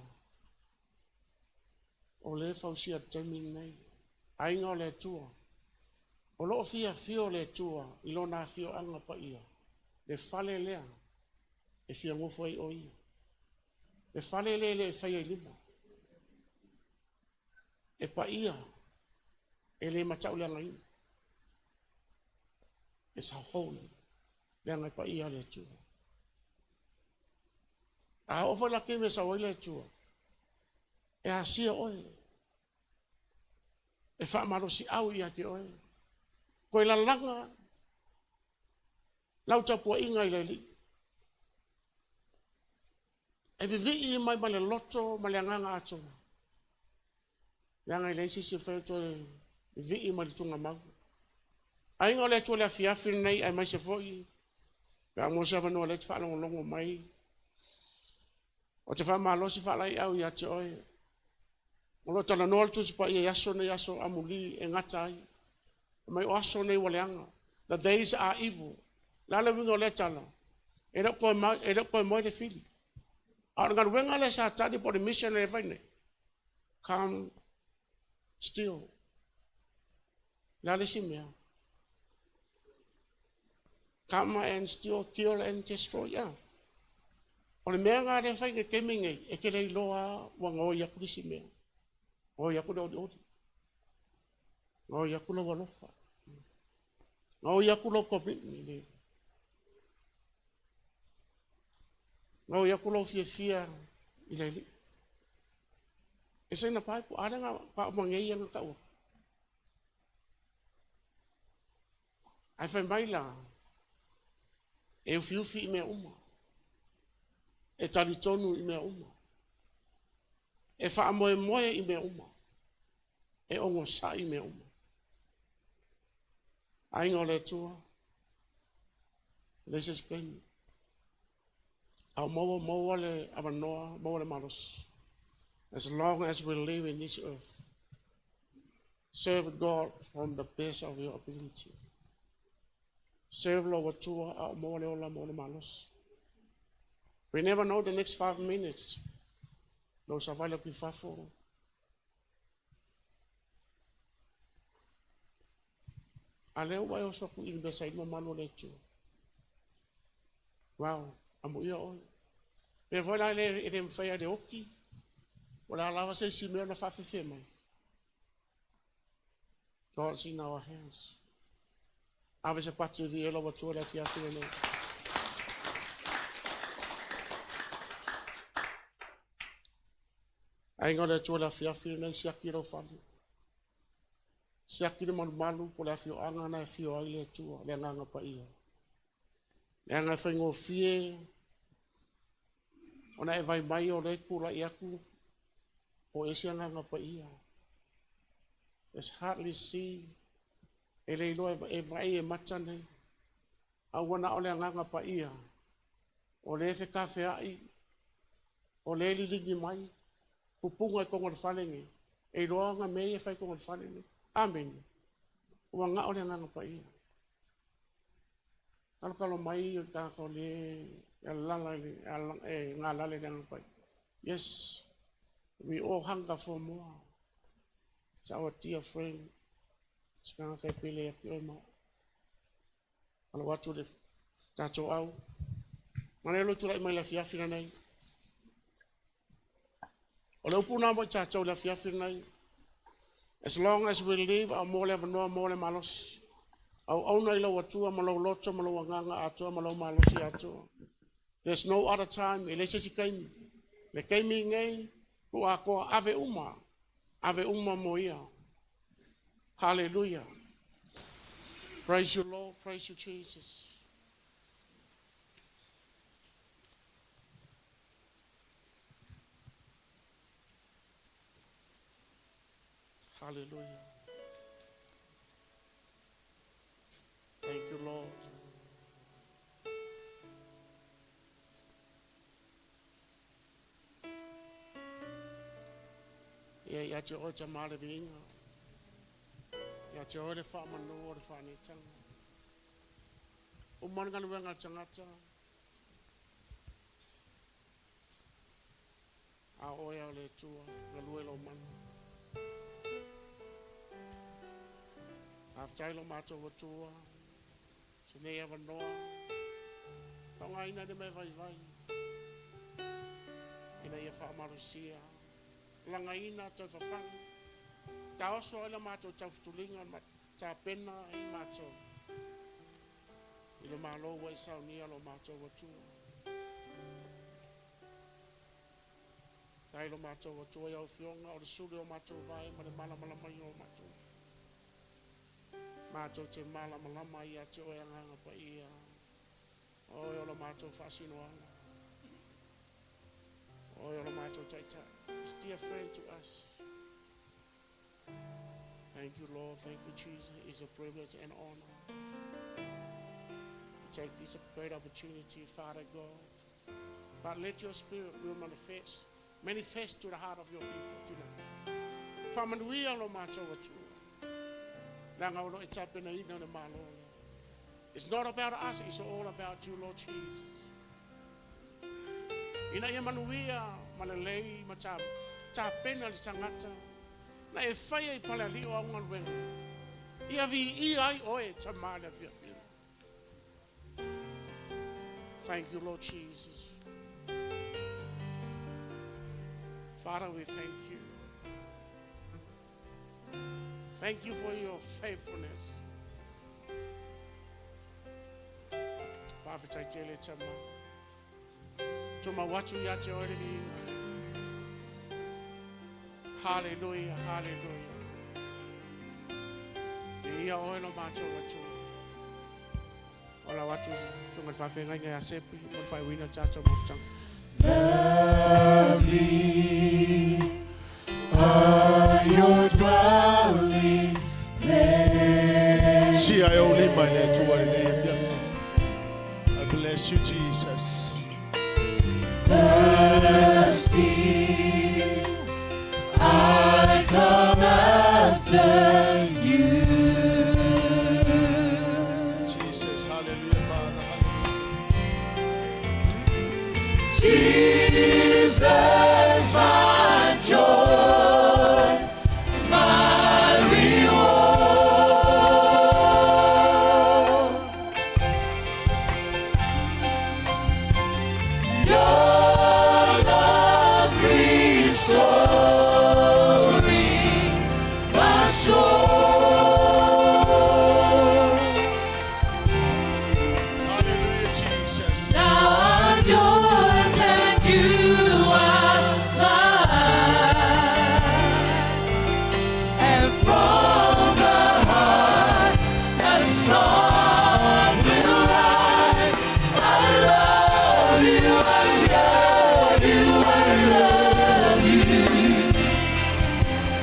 O le fausia teming nei. Ainga o le tua. O lo fia fio le tua. Ilo na fio anga pa ia. Le fale lea. E fia ngofo ai o ia. Le fale le fai ai lima. E pa ia. E le matau le anga ina. E sa holy. Le anga pa ia le tua. A o fa la ke me sa wele tua. E a sia oi. E fa maro si au ia ke oi. Koe la langa. Lau tapua inga i leli. E vivi i mai male loto male anganga ato. Yanga i leisi si whauto vivi i male tunga mau. Ainga le tua le afiafi nei ai mai se foi. Ka mo se vanua le tfa longo mai. O te wha malosi wha lai au ia te oi. O lo tala noa tu sipa ia yaso ne yaso amuli e ngata ai. Mai o aso nei waleanga. The days are evil. Lala wingo le tala. E koe moi le fili. A ngar wenga le sa tadi po the mission le whaine. Come still. Lala si mea. Come and still kill and destroy. Yeah. O le mea ngā re whaine ke mingi. E ke rei loa wanga o iaku si mea. O iaku le odi. O iaku le walofa. O iaku le komini. O iaku le fia i leili. E se na pai po arenga pa mangei anga ka ua. Ai whai mai la. E ufiufi i mea uma. E taritonu i mea uma. E wha moe moe i mea uma. E ongo sa i mea uma. Ainga o le tua. Le se skeni. Au maua le avanoa, maua le malos. As long as we live in this earth. Serve God from the best of your ability. Serve lo tua au maua le ola maua le malos. We never know the next 5 minutes. Lo savale ki fafo. Aleo wa yo soku in besa ino malo le tu. Wow, amu ia oi. Me vola le e mfaya de oki. Wala lava se si me na fafe mai. God's in our hands. Ave se pati vi elo wa tu le fia fine. Ai ngole tu la fia fine si akiro fani. Si akiro malu po la fio anga na fio ai le tu le nganga pa ia. Le anga fengo fie. Ona e vai mai o le kula i aku. O esi nganga pa ia. It's hardly see. E le ilo e vai e matane. A wana o le nganga pa ia. O le fe kafe ai. O le li mai. Pupunga kongo falengi. E loanga me e fai kongo falengi. Amen. Ua nga o le nganga pa ia. Kalo mai o ta ko le lala e nga lale nganga pa. Yes. We all hunger for more. It's our dear friend. Sekarang kay pili ya kio ma. Kalau watu le tato au. Mana lo tulai mai la fiafi na nei. O le upuna mo tato la fiafi na nei. As long as we live, our mole no mole malos. Au ona ilo watua malo loto malo wanganga ato malo malosi ato. There's no other time. Ele se kaimi. Le kaimi ngai ko ako ave uma moia. Hallelujah. Praise you, Lord. Praise you, Jesus. Hallelujah. Thank you, Lord. Ya te o te mare vinga. Ya te o le wha manu o le wha netanga. O mananga luenga tangata. A oia o le tua, na luelo manu. Aftailo mato o tua. Sine eva noa. Tonga ina de me vai vai. Ina ia wha marusia. Langa ina tau whawhang. Ta oso ila mātou tau futulinga ta pena i mātou. Ilo mālo wai sau nia lo mātou watua. Tai lo mātou atua iau fionga o le suri o mātou vai ma le malamalama i o mātou. Mātou te malamalama ia te oe anganga pa ia. O e o la mātou whasino ana. O e o la mātou taita. He's a dear friend to us. Thank you, Lord. Thank you, Jesus. It's a privilege and honor. We take this a great opportunity, Father God. But let your spirit will manifest to the heart of your people tonight. Whamanuia lo mātou atua. Nanga oro e tapena ina le mālole. It's not about us, it's all about you, Lord Jesus. Ina ia manuia malalei ma tapena le tangata. Na e whaia I pala li o aunga luenga. Ia vi I ai oe tamana fia fia. Thank you, Lord Jesus. Father, we thank you. Thank you for your faithfulness. Father, taitele tama. Tuma watu ya te ore vi. Hallelujah, hallelujah. Ia oe no macho watu. Ola watu sunga whawhenga ngai a sepi. Mo Faauuina chacho mafutanga. Lovely are your dwelling places. See, I only my name to one day. I bless you, Jesus. Thirsty, I come after you. Jesus, hallelujah, Father, hallelujah. Jesus, my joy, my reward. Your love's restoring my soul. Hallelujah, Jesus. Now I'm yours and you are mine. And from the heart a song will rise. I love you, I love you, I love you.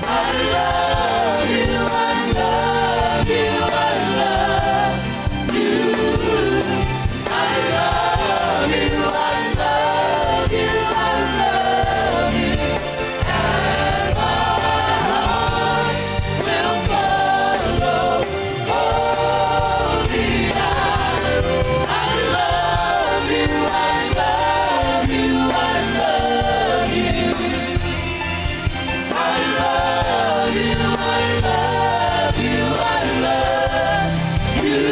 I love you, I love you, I love you. I love you, I love you, I love you. And my heart will follow only I love you, I love you, I love you. I love you, I love you, I love you.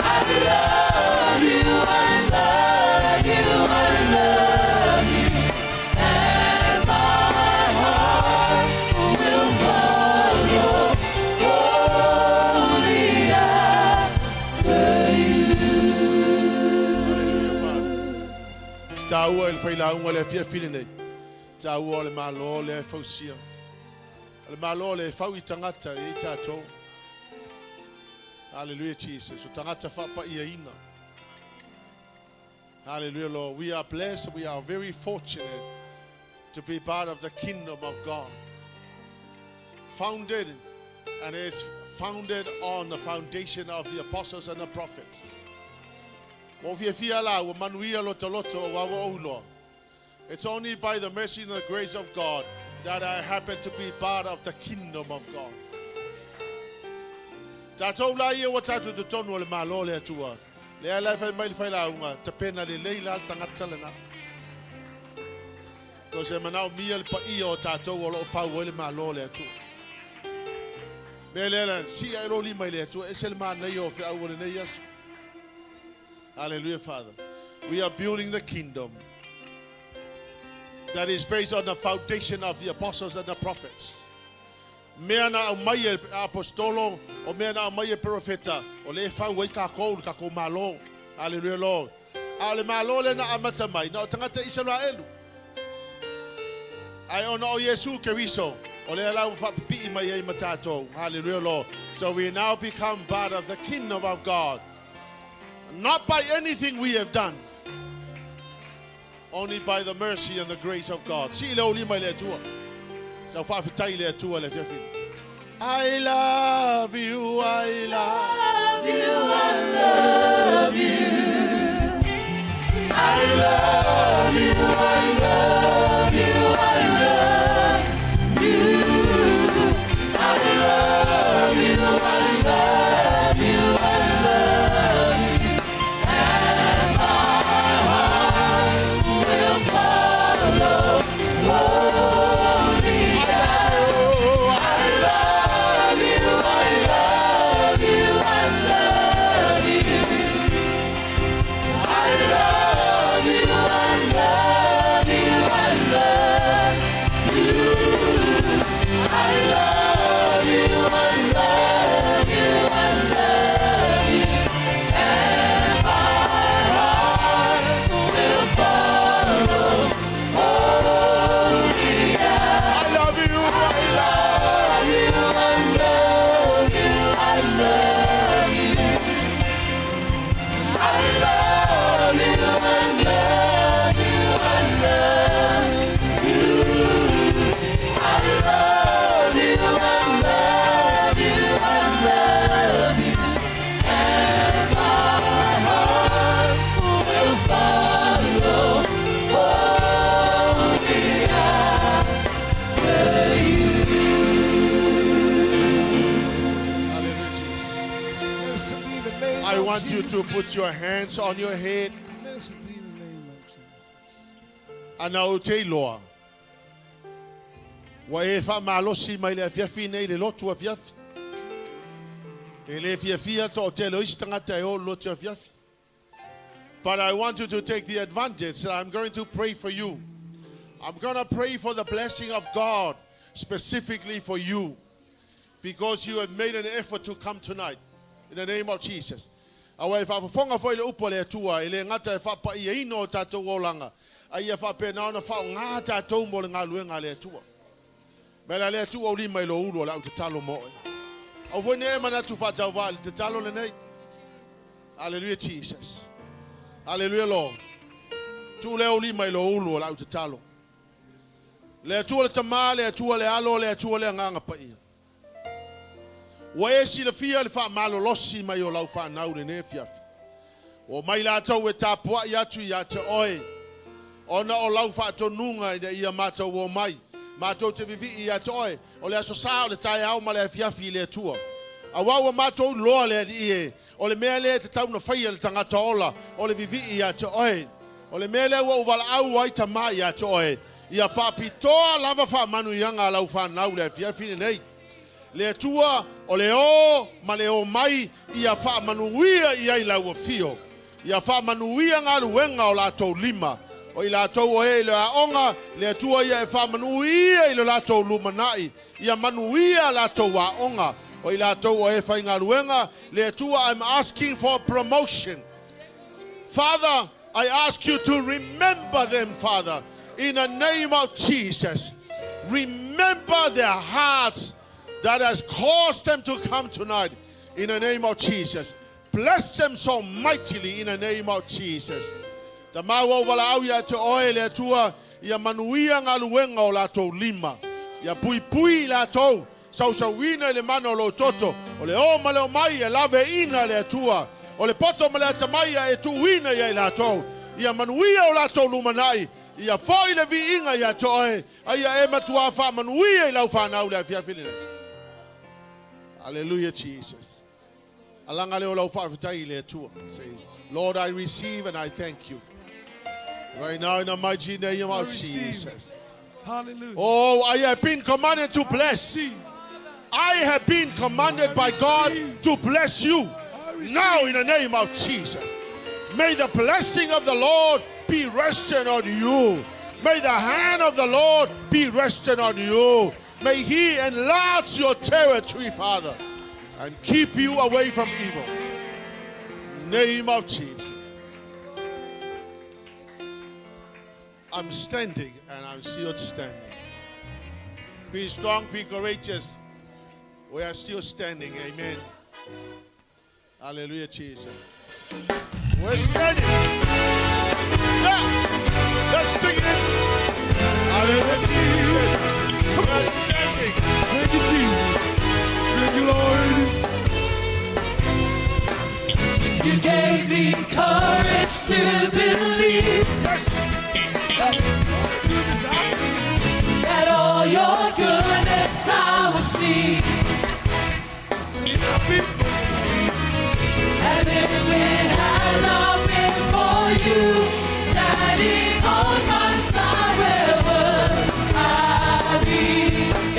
I love you, I love you, I love you. And my heart will follow only after Hallelujah, Father. Tāua ele whailaunga le fia whilinei. Tāua le malo le fausia. Le malo le fau I tangata I tātou. Hallelujah, Jesus. O tangata whapa ia ina. Hallelujah, Lord. We are blessed. We are very fortunate to be part of the kingdom of God. Founded, and it's founded on the foundation of the apostles and the prophets. It's only by the mercy and the grace of God that I happen to be part of the kingdom of God. Tātou la ia wa tātou te tonu o le malo le atua. Le ala fai mai fai la unga, te pena le leila tangata lenga. Ko se manau mia le pa ia o tātou o lo fau o le malo le atua. Me le ala, si ai lo lima le atua, e se le manai o fe au le nei asu. Hallelujah, Father. We are building the kingdom that is based on the foundation of the apostles and the prophets. Mea na au mai e apostolo, o mea na au mai e profeta, o le whau wai ka kou malo. Hallelujah, Lord. A le malo le na amata mai, na o tangata Israelu. Ai ona o Yesu Keriso. Ole lau whapipi mai ei matato. Hallelujah, Lord. So we now become part of the kingdom of God. Not by anything we have done. Only by the mercy and the grace of God. Si le oli mai le tua. So whapitai le tua le fiafi. I love you, I love you, I love you. I love you, I love you, I love you. I love you, I love you, I love you. And my heart will follow. Holy I love you, I love you, I love you. I love you, I love you, I love you. I love you, I love you, I love you. And my heart will follow. Holy I love you, I love you, I love you, I love you. I love you, I love you, I love you. I love you, I love you, I love you. And my heart will follow. Holy after you. I want you to put your hands on your head. And now te loa. Wa e fa malosi mai le fiafi nei le lotu a fiafi. E le fiafia to te lo istangata e o lotu a fiafi. But I want you to take the advantage that I'm going to pray for you. I'm going to pray for the blessing of God specifically for you because you have made an effort to come tonight in the name of Jesus. Awa e whafonga fo ile upo le atua ile ngata e whapa ia ino tatou o langa. Ai e whape na ona whao ngā tatou mo le ngā luenga le atua. Mela le atua o lima ilo ulo la te talo mo e. Au fo ne e mana tu whatau wā te talo le nei. Hallelujah Jesus. Hallelujah Lord. Tu le o lima ilo ulo la te talo. Le atua le tama, le atua le alo, le atua le nganga pa ia. Wa esi le fia le wha malo losi mai o lau wha nau le ne fiafi. O mai la tau e tāpua i atu i ate oe. Ona o lau wha tonunga i ia mātou o mai. Mātou te vivi i ate oe. O le aso sā o le tai au ma le fiafi le tua. A wawa mātou loa le i e. O le mea le te tau na whaia le tangata ola. O le vivi i ate oe. O le mea le ua uwala au ai ta mai i ate oe. Ia wha pitoa lava wha manu ianga lau wha nau le fiafi nei. Le tua o le o ma le o mai ia wha manuia i ai lau fio. Ia wha manuia ngā luenga o lātou lima. O i lātou o e le aonga le tua ia e wha manuia i le lātou lumanai. Ia manuia lātou aonga. O i lātou o e whai ngā luenga le tua I'm asking for promotion. Father, I ask you to remember them, Father, in the name of Jesus. Remember their hearts that has caused them to come tonight in the name of Jesus. Bless them so mightily in the name of Jesus. Ta mau wala au ia te oe le tua ia manuia ngā luenga o lātou lima. Ia pui pui lātou Savelio le mano lo toto. O le o ma le o mai e Lavea le tua. O le poto ma le atamaia e tuina ia lātou. Ia manuia o lātou lumanai. Ia foi le viinga ia te oe. Ia e matua wha manuia i lau whanau le fiafilina. Hallelujah, Jesus. Alanga leo lau whaafitai le atua. Say, Lord, I receive and I thank you. Right now in the mighty name of Jesus. Hallelujah. Oh, I have been commanded to bless. I have been commanded by God to bless you. Now in the name of Jesus. May the blessing of the Lord be resting on you. May the hand of the Lord be resting on you. May He enlarge your territory, Father, and keep you away from evil. Name of Jesus. I'm standing and I'm still standing. Be strong, be courageous. We are still standing. Amen. Hallelujah, Jesus. We're standing. Yeah. Let's sing it. Hallelujah, Jesus. We're standing. Thank you, Jesus. Thank you, Lord. You gave me courage to believe Yes. that all your goodness I will see. And if it had not been for you standing on my side, where would I be?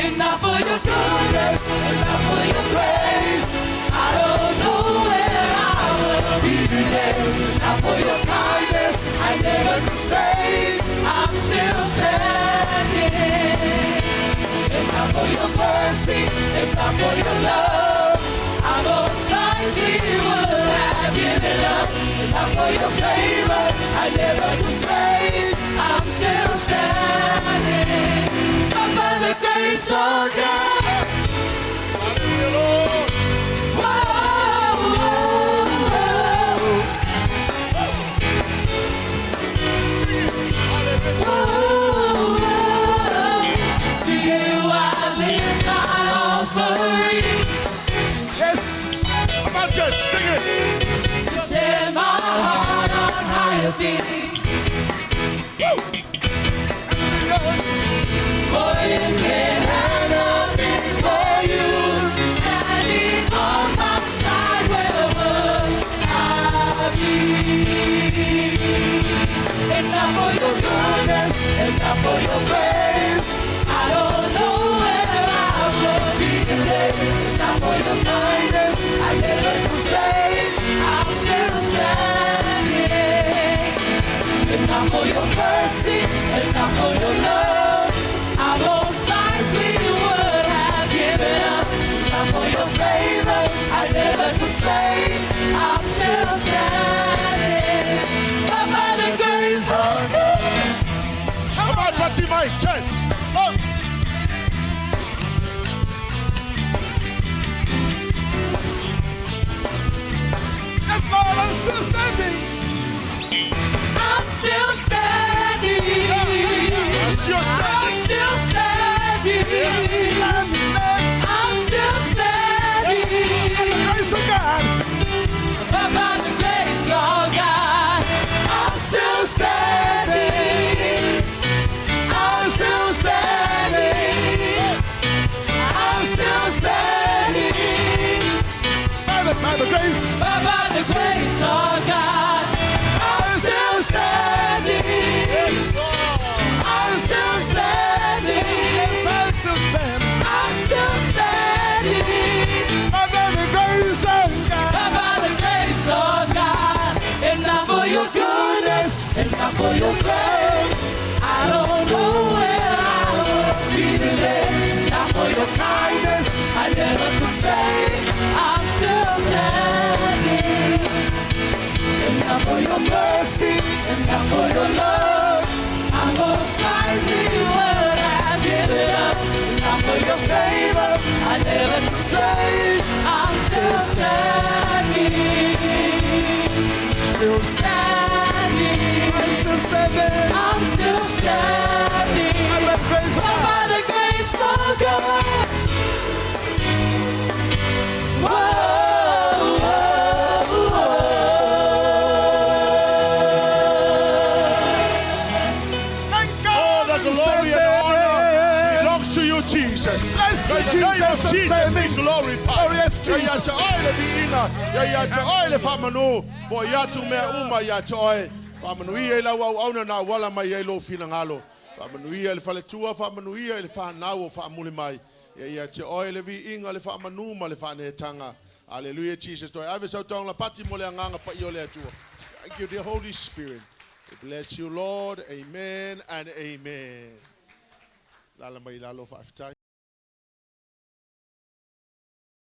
If not for your goodness, if not for your grace, I don't know where I would be today. If not for your kindness, I never could say I'm still standing. If not for your mercy, if not for your love, I most likely would have given up. If not for your favor, I never could say I'm still standing. But by the grace of God, Hallelujah, Lord. to you I lift my offering. Yes. How about you? Sing it. You set my heart on higher things. For if it had not been for you standing on my side, where would I be? If not for your goodness, if not for your grace, I don't know where I would be today. If not for your kindness, I never could say I'm still standing. If not for your mercy, if not for your love, I most likely would have given up. If not for your favor, I never could say I'm still standing. But by the grace of God. How about Patty Mike? Church. Up. Yes, Lord, I'm still standing. I'm still standing. I'm still I'm standing. still standing. I'm still standing. Grace of God. But by the grace of God, I'm still standing. I'm still standing. I'm still standing. By the grace. But by the grace of God, I'm still standing. Yes, Lord. I'm still standing. Yes, I'm still standing. I'm still standing. By the grace of God. But by the grace of God, and not for your goodness, and not for your grace, I don't know where I would be today. Not for your kindness, I never could say I'm still standing. And not for your mercy, and not for your love, I most likely would have given up. And not for your favor, I never could say I'm still standing. Still standing. I'm still standing. I'm still standing. By the grace of But God. by the grace of God. Whoa, whoa, Thank All God. the I'm glory and honor standing. belongs to you, Jesus. Bless May you, the name of Jesus. I'm Jesus be standing. glorified. Oh, yes, Ya Jesus. te oile bi ina. Ya te oile whamanu. For ya tu mea uma ya te oe. Whamanui e lau au auna na wala mai e lo fina ngalo. Whamanui e le whale tua, whamanui e le whanau o whamuli mai. Ya te oile vi inga le whamanu ma le whanetanga. Hallelujah, Jesus. Toi ave sau taong la pati mo le anganga pa i o le atua. Thank you, dear Holy Spirit. We bless you, Lord. Amen and amen. Lala mai lalo whaaftai.